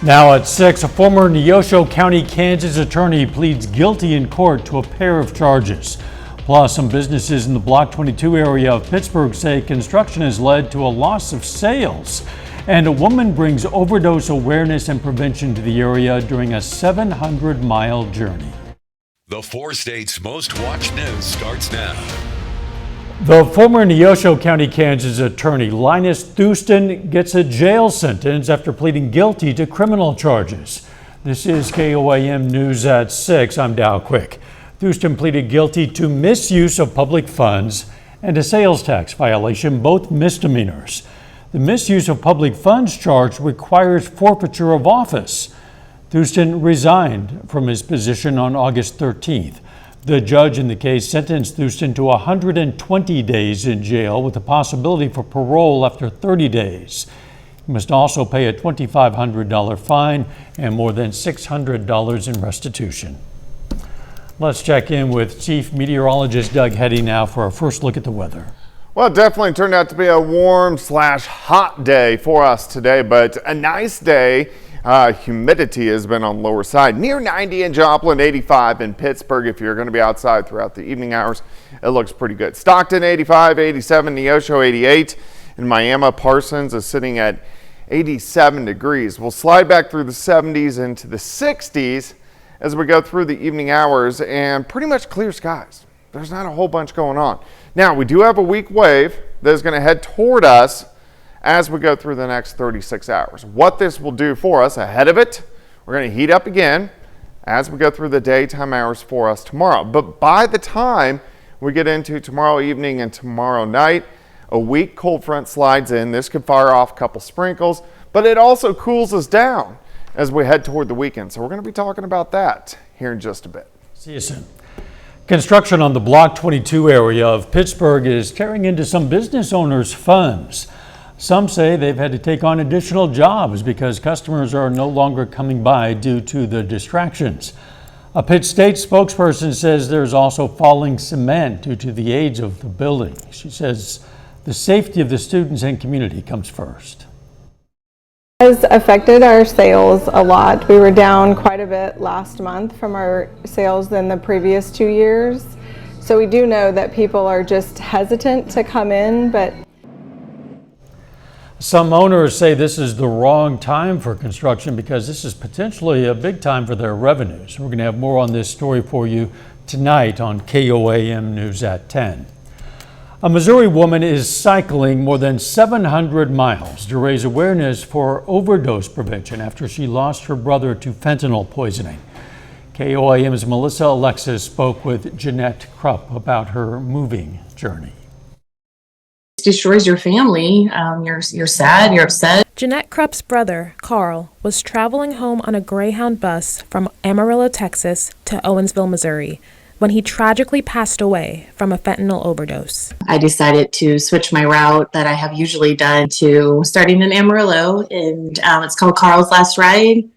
Now at 6, a former Neosho County, Kansas attorney pleads guilty in court to a pair of charges. Plus, some businesses in the Block 22 area of Pittsburgh say construction has led to a loss of sales. And a woman brings overdose awareness and prevention to the area during a 700-mile journey. The 4 states' most watched news starts now. The former Neosho County, Kansas attorney Linus Thuston gets a jail sentence after pleading guilty to criminal charges. This is KOAM News at 6. I'm Dow Quick. Thuston pleaded guilty to misuse of public funds and a sales tax violation, both misdemeanors. The misuse of public funds charge requires forfeiture of office. Thuston resigned from his position on August 13th. The judge in the case sentenced Thuston to 120 days in jail with the possibility for parole after 30 days. He must also pay a $2,500 fine and more than $600 in restitution. Let's check in with Chief Meteorologist Doug Heddy now for our first look at the weather. Well, it definitely turned out to be a warm/hot day for us today, but a nice day. Humidity has been on the lower side, near 90 in Joplin, 85 in Pittsburgh. If you're going to be outside throughout the evening hours, it looks pretty good. Stockton 85, 87, Neosho 88, and Miami Parsons is sitting at 87 degrees. We'll slide back through the 70s into the 60s as we go through the evening hours, and pretty much clear skies. There's not a whole bunch going on. Now, we do have a weak wave that is going to head toward us as we go through the next 36 hours. What this will do for us ahead of it, we're going to heat up again as we go through the daytime hours for us tomorrow. But by the time we get into tomorrow evening and tomorrow night, a weak cold front slides in. This could fire off a couple sprinkles, but it also cools us down as we head toward the weekend. So we're going to be talking about that here in just a bit. See you soon. Construction on the Block 22 area of Pittsburgh is tearing into some business owners' funds. Some say they've had to take on additional jobs because customers are no longer coming by due to the distractions. A Pitt State spokesperson says there's also falling cement due to the age of the building. She says the safety of the students and community comes first. It has affected our sales a lot. We were down quite a bit last month from our sales than the previous 2 years. So we do know that people are just hesitant to come in, but some owners say this is the wrong time for construction because this is potentially a big time for their revenues. We're going to have more on this story for you tonight on KOAM News at 10. A Missouri woman is cycling more than 700 miles to raise awareness for overdose prevention after she lost her brother to fentanyl poisoning. KOAM's Melissa Alexis spoke with Jeanette Krupp about her moving journey. Destroys your family. You're sad, you're upset. Jeanette Krupp's brother, Carl, was traveling home on a Greyhound bus from Amarillo, Texas to Owensville, Missouri, when he tragically passed away from a fentanyl overdose. I decided to switch my route that I have usually done to starting in Amarillo, and it's called Carl's Last Ride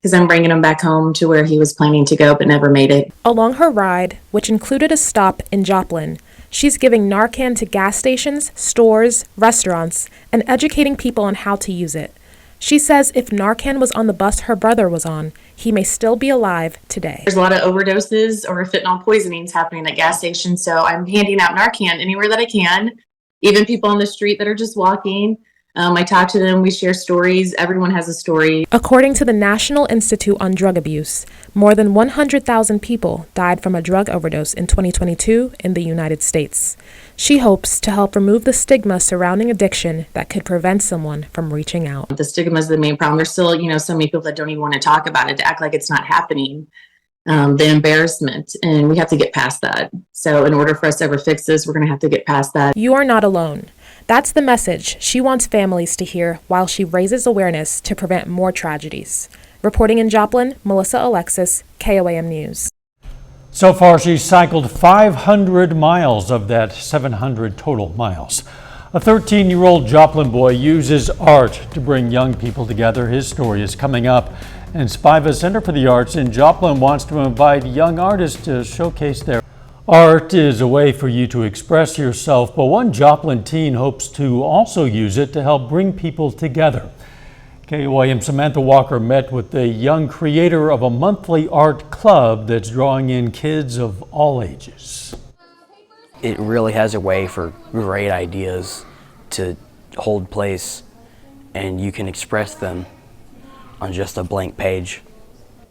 because I'm bringing him back home to where he was planning to go but never made it. Along her ride, which included a stop in Joplin, she's giving Narcan to gas stations, stores, restaurants, and educating people on how to use it. She says if Narcan was on the bus her brother was on, he may still be alive today. There's a lot of overdoses or fentanyl poisonings happening at gas stations, so I'm handing out Narcan anywhere that I can, even people on the street that are just walking. I talk to them, we share stories, everyone has a story. According to the National Institute on Drug Abuse, more than 100,000 people died from a drug overdose in 2022 in the United States. She hopes to help remove the stigma surrounding addiction that could prevent someone from reaching out. The stigma is the main problem. There's still, so many people that don't even want to talk about it, to act like it's not happening. The embarrassment, and we have to get past that. So in order for us to ever fix this, we're going to have to get past that. You are not alone. That's the message she wants families to hear while she raises awareness to prevent more tragedies. Reporting in Joplin, Melissa Alexis, KOAM News. So far, she's cycled 500 miles of that 700 total miles. A 13-year-old Joplin boy uses art to bring young people together. His story is coming up. And Spiva Center for the Arts in Joplin wants to invite young artists to showcase their art. Is a way for you to express yourself, but one Joplin teen hopes to also use it to help bring people together. KOAM Samantha Walker met with the young creator of a monthly art club that's drawing in kids of all ages. It really has a way for great ideas to hold place, and you can express them on just a blank page.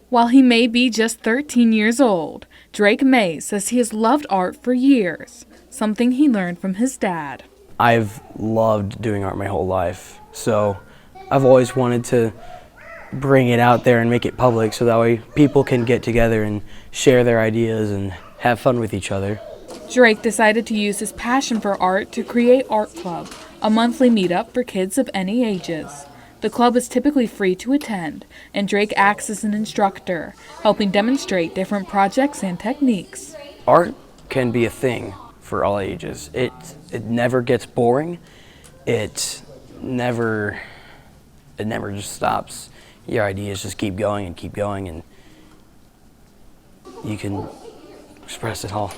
While he may be just 13 years old, Drake May says he has loved art for years, something he learned from his dad. I've loved doing art my whole life, so I've always wanted to bring it out there and make it public so that way people can get together and share their ideas and have fun with each other. Drake decided to use his passion for art to create Art Club, a monthly meetup for kids of any ages. The club is typically free to attend, and Drake acts as an instructor, helping demonstrate different projects and techniques. Art can be a thing for all ages. It never gets boring. It never just stops. Your ideas just keep going, and you can express it all.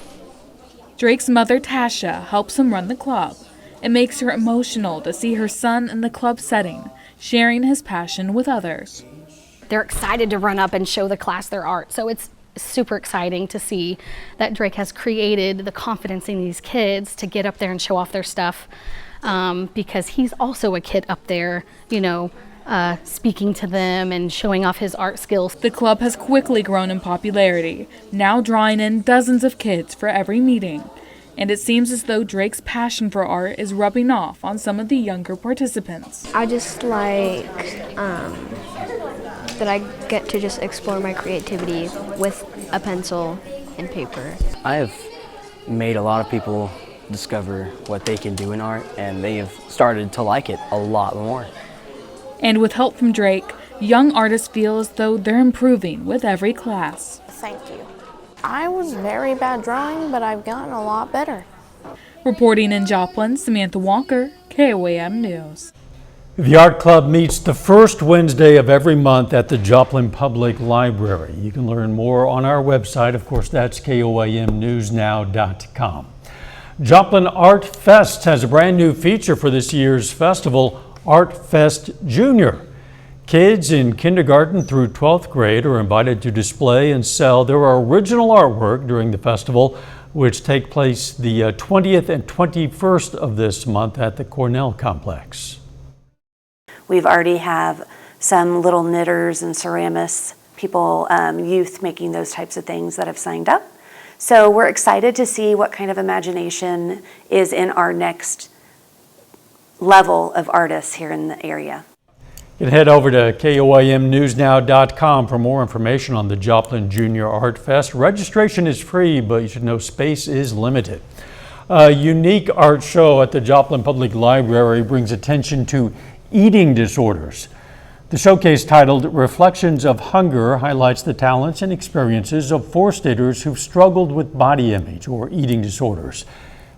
Drake's mother, Tasha, helps him run the club. It makes her emotional to see her son in the club setting, sharing his passion with others. They're excited to run up and show the class their art, so it's super exciting to see that Drake has created the confidence in these kids to get up there and show off their stuff, because he's also a kid up there, speaking to them and showing off his art skills. The club has quickly grown in popularity, now drawing in dozens of kids for every meeting. And it seems as though Drake's passion for art is rubbing off on some of the younger participants. I just like that I get to just explore my creativity with a pencil and paper. I have made a lot of people discover what they can do in art, and they have started to like it a lot more. And with help from Drake, young artists feel as though they're improving with every class. Thank you. I was very bad drawing, but I've gotten a lot better. Reporting in Joplin, Samantha Walker, KOAM News. The Art Club meets the first Wednesday of every month at the Joplin Public Library. You can learn more on our website. Of course, that's KOAMnewsnow.com. Joplin Art Fest has a brand new feature for this year's festival, Art Fest Junior. Kids in kindergarten through 12th grade are invited to display and sell their original artwork during the festival, which take place the 20th and 21st of this month at the Cornell Complex. We've already have some little knitters and ceramists, people, youth making those types of things that have signed up. So we're excited to see what kind of imagination is in our next level of artists here in the area. You can head over to KOAMnewsnow.com for more information on the Joplin Junior Art Fest. Registration is free, but you should know space is limited. A unique art show at the Joplin Public Library brings attention to eating disorders. The showcase, titled Reflections of Hunger, highlights the talents and experiences of 4-staters who've struggled with body image or eating disorders.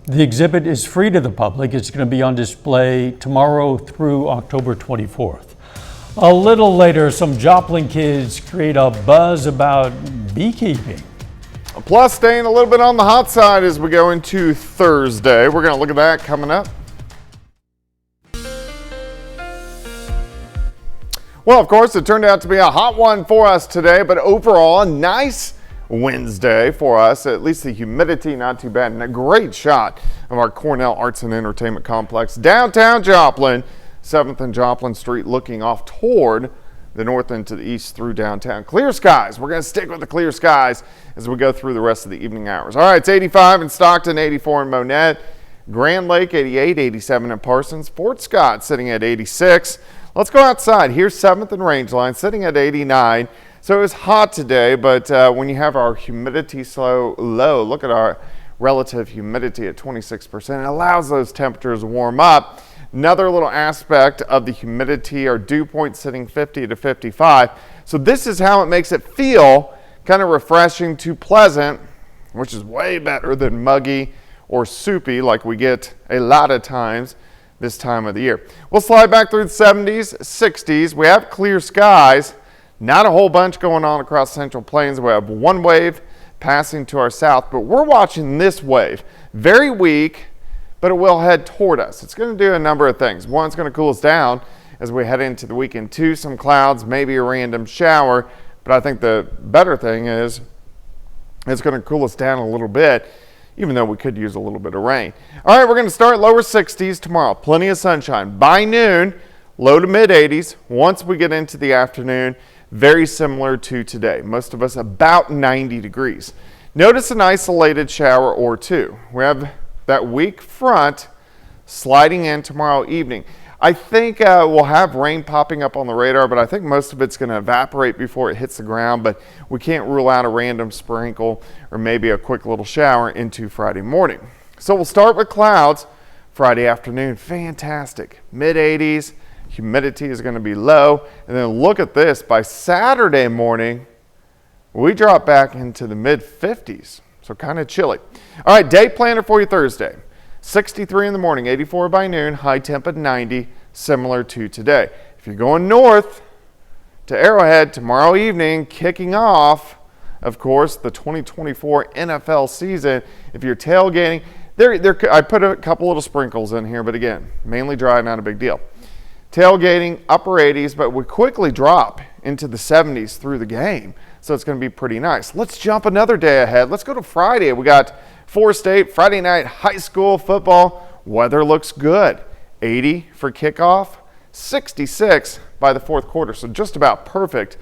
The exhibit is free to the public. It's going to be on display tomorrow through October 24th. A little later, some Joplin kids create a buzz about beekeeping. Plus, staying a little bit on the hot side as we go into Thursday. We're going to look at that coming up. Well, of course, it turned out to be a hot one for us today, but overall, a nice Wednesday for us. At least the humidity not too bad, and a great shot of our Cornell Arts and Entertainment Complex, downtown Joplin, 7th and Joplin Street, looking off toward the north and to the east through downtown. Clear skies. We're going to stick with the clear skies as we go through the rest of the evening hours. All right, it's 85 in Stockton, 84 in Monette, Grand Lake 88, 87 in Parsons, Fort Scott sitting at 86. Let's go outside. Here's 7th and Rangeline sitting at 89. So it was hot today, but when you have our humidity so low, look at our relative humidity at 26%. It allows those temperatures to warm up. Another little aspect of the humidity, our dew point sitting 50 to 55. So this is how it makes it feel kind of refreshing to pleasant, which is way better than muggy or soupy like we get a lot of times this time of the year. We'll slide back through the 70s, 60s. We have clear skies. Not a whole bunch going on across Central Plains. We have one wave passing to our south, but we're watching this wave. Very weak, but it will head toward us. It's going to do a number of things. One, it's going to cool us down, as we head into the weekend too. Some clouds, maybe a random shower, but I think the better thing is it's going to cool us down a little bit, even though we could use a little bit of rain. All right, we're going to start lower 60s tomorrow. Plenty of sunshine. By noon, low to mid 80s. Once we get into the afternoon, very similar to today. Most of us about 90 degrees. Notice an isolated shower or two. We have that weak front sliding in tomorrow evening. I think we'll have rain popping up on the radar, but I think most of it's going to evaporate before it hits the ground, but we can't rule out a random sprinkle or maybe a quick little shower into Friday morning. So we'll start with clouds. Friday afternoon, fantastic. Mid 80s, humidity is going to be low, and then look at this. By Saturday morning, we drop back into the mid 50s, so kind of chilly. All right, day planner for you Thursday. 63 in the morning, 84 by noon, high temp at 90, similar to today. If you're going north to Arrowhead tomorrow evening, kicking off, of course, the 2024 NFL season. If you're tailgating, I put a couple little sprinkles in here, but again, mainly dry, not a big deal. Tailgating, upper 80s, but we quickly drop into the 70s through the game. So it's going to be pretty nice. Let's jump another day ahead. Let's go to Friday. We got Forest State, Friday night high school football. Weather looks good. 80 for kickoff, 66 by the fourth quarter. So just about perfect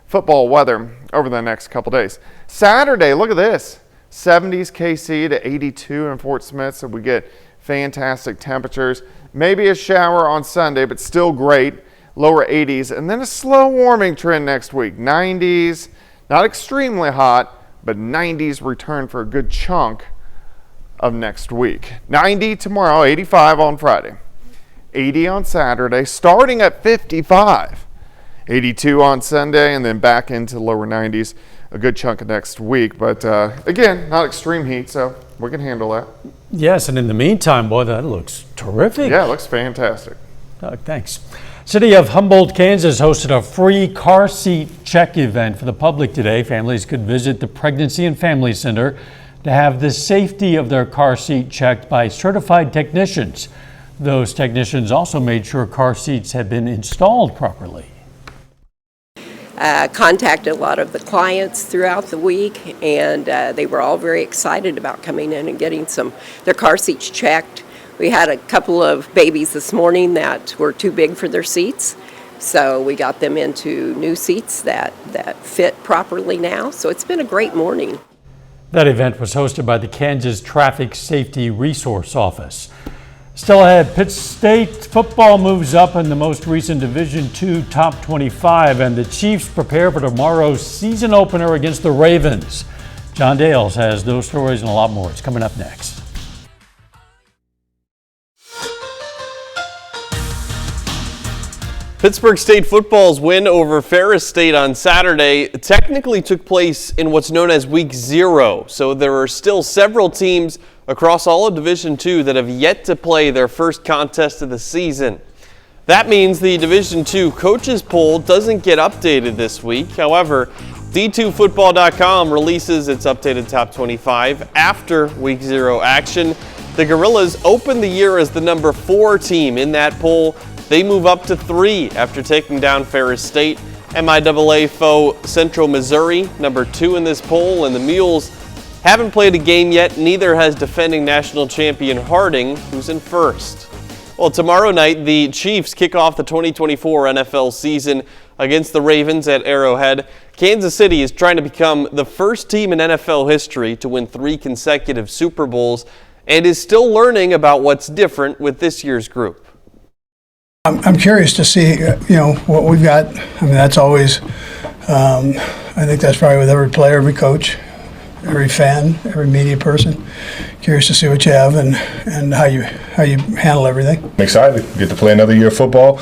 football weather over the next couple days. Saturday, look at this. 70s KC to 82 in Fort Smith. So we get fantastic temperatures. Maybe a shower on Sunday, but still great. Lower 80s. And then a slow warming trend next week. 90s. Not extremely hot, but 90s return for a good chunk of next week. 90 tomorrow, 85 on Friday. 80 on Saturday, starting at 55. 82 on Sunday, and then back into lower 90s a good chunk of next week. But again, not extreme heat, so we can handle that. Yes, and in the meantime, boy, that looks terrific. Yeah, it looks fantastic. Thanks. City of Humboldt, Kansas hosted a free car seat check event for the public today. Families could visit the Pregnancy and Family Center to have the safety of their car seat checked by certified technicians. Those technicians also made sure car seats had been installed properly. Contacted a lot of the clients throughout the week, and they were all very excited about coming in and getting their car seats checked. We had a couple of babies this morning that were too big for their seats, so we got them into new seats that fit properly now. So it's been a great morning. That event was hosted by the Kansas Traffic Safety Resource Office. Still ahead, Pitt State football moves up in the most recent Division II Top 25, and the Chiefs prepare for tomorrow's season opener against the Ravens. John Dales has those stories and a lot more. It's coming up next. Pittsburgh State football's win over Ferris State on Saturday technically took place in what's known as Week 0, so there are still several teams across all of Division II that have yet to play their first contest of the season. That means the Division II coaches poll doesn't get updated this week. However, D2Football.com releases its updated top 25 after Week 0 action. The Gorillas opened the year as the number 4 team in that poll. They move up to 3 after taking down Ferris State. MIAA foe Central Missouri, number 2 in this poll, and the Mules haven't played a game yet. Neither has defending national champion Harding, who's in first. Well, tomorrow night, the Chiefs kick off the 2024 NFL season against the Ravens at Arrowhead. Kansas City is trying to become the first team in NFL history to win 3 consecutive Super Bowls and is still learning about what's different with this year's group. I'm curious to see, what we've got. I mean, that's always, I think that's probably with every player, every coach, every fan, every media person. Curious to see what you have and how you handle everything. I'm excited. Get to play another year of football,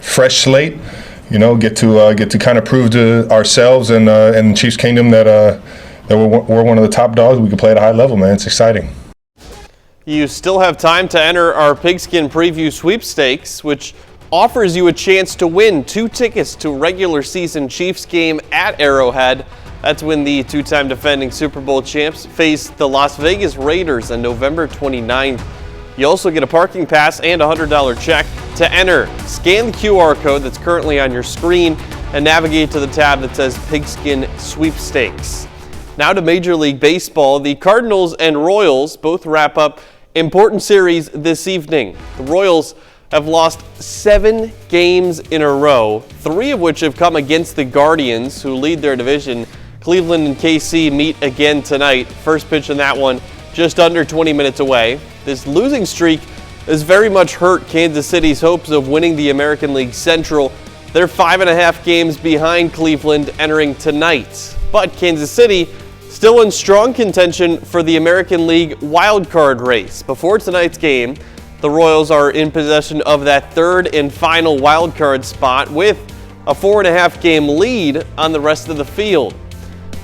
fresh slate. Get to kind of prove to ourselves and Chiefs Kingdom that we're one of the top dogs. We can play at a high level, man. It's exciting. You still have time to enter our Pigskin Preview Sweepstakes, which offers you a chance to win 2 tickets to a regular season Chiefs game at Arrowhead. That's when the 2-time defending Super Bowl champs face the Las Vegas Raiders on November 29th. You also get a parking pass and a $100 check. To enter, scan the QR code that's currently on your screen and navigate to the tab that says Pigskin Sweepstakes. Now to Major League Baseball. The Cardinals and Royals both wrap up important series this evening. The Royals have lost 7 games in a row, 3 of which have come against the Guardians, who lead their division. Cleveland and KC meet again tonight. First pitch in that one just under 20 minutes away. This losing streak has very much hurt Kansas City's hopes of winning the American League Central. They're 5.5 games behind Cleveland entering tonight. But Kansas City still in strong contention for the American League wildcard race. Before tonight's game, the Royals are in possession of that third and final wildcard spot with a 4.5 game lead on the rest of the field.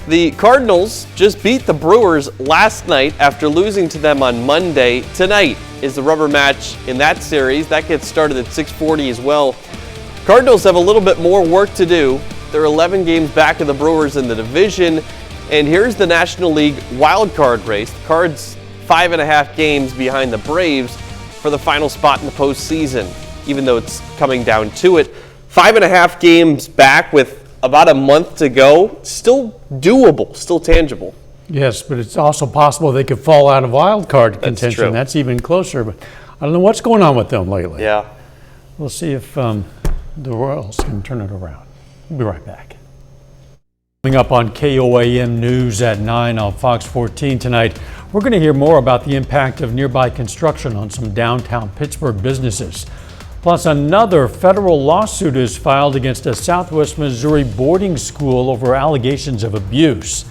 The Cardinals just beat the Brewers last night after losing to them on Monday. Tonight is the rubber match in that series. That gets started at 6:40 as well. Cardinals have a little bit more work to do. They're 11 games back of the Brewers in the division. And here's the National League wildcard race. The Cards 5.5 games behind the Braves for the final spot in the postseason, even though it's coming down to it. 5.5 games back with about a month to go. Still doable, still tangible. Yes, but it's also possible they could fall out of wild card contention. True. That's even closer. But I don't know what's going on with them lately. Yeah. We'll see if the Royals can turn it around. We'll be right back. Coming up on KOAM News at 9 on Fox 14 tonight, we're going to hear more about the impact of nearby construction on some downtown Pittsburgh businesses. Plus, another federal lawsuit is filed against a Southwest Missouri boarding school over allegations of abuse.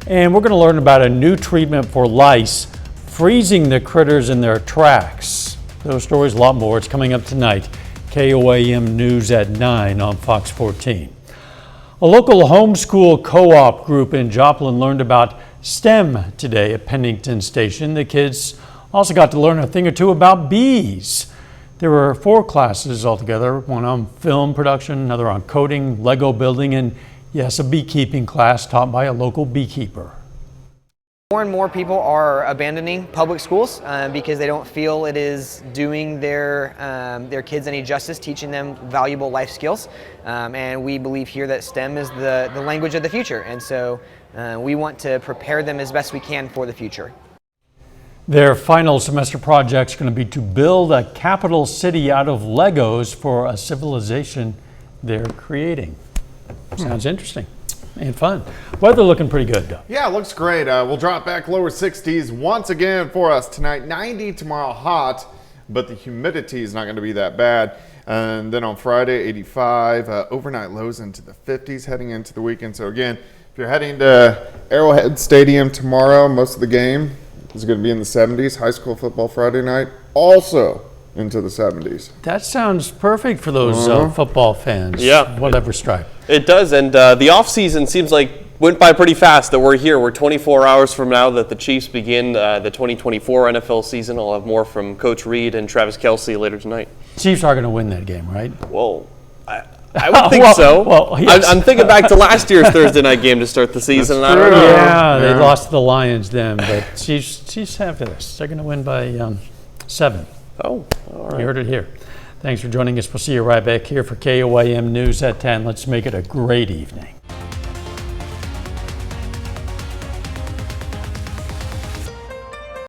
And we're going to learn about a new treatment for lice, freezing the critters in their tracks. Those stories, a lot more. It's coming up tonight. KOAM News at 9 on Fox 14. A local homeschool co-op group in Joplin learned about STEM today at Pennington Station. The kids also got to learn a thing or two about bees. There were 4 classes altogether, one on film production, another on coding, Lego building, and yes, a beekeeping class taught by a local beekeeper. More and more people are abandoning public schools because they don't feel it is doing their kids any justice, teaching them valuable life skills. And we believe here that STEM is the language of the future. And so we want to prepare them as best we can for the future. Their final semester project is going to be to build a capital city out of Legos for a civilization they're creating. Sounds interesting and fun. Weather looking pretty good though. Yeah, it looks great. We'll drop back lower 60s once again for us tonight. 90 tomorrow, hot, but the humidity is not going to be that bad. And then on Friday, 85. Overnight lows into the 50s heading into the weekend. So again, if you're heading to Arrowhead Stadium tomorrow, most of the game is going to be in the 70s. High school football Friday night, also into the 70s. That sounds perfect for those football fans. Yeah. Whatever stripe. It does, and the off-season seems like went by pretty fast that we're here. We're 24 hours from now that the Chiefs begin the 2024 NFL season. I'll have more from Coach Reed and Travis Kelce later tonight. Chiefs are going to win that game, right? Whoa. I would think so. Well, yes. I'm thinking back to last year's Thursday night game to start the season. And I don't know. Yeah, they lost to the Lions then, but Chiefs have this. They're going to win by 7. Oh, all right. You heard it here. Thanks for joining us. We'll see you right back here for KOAM News at 10. Let's make it a great evening.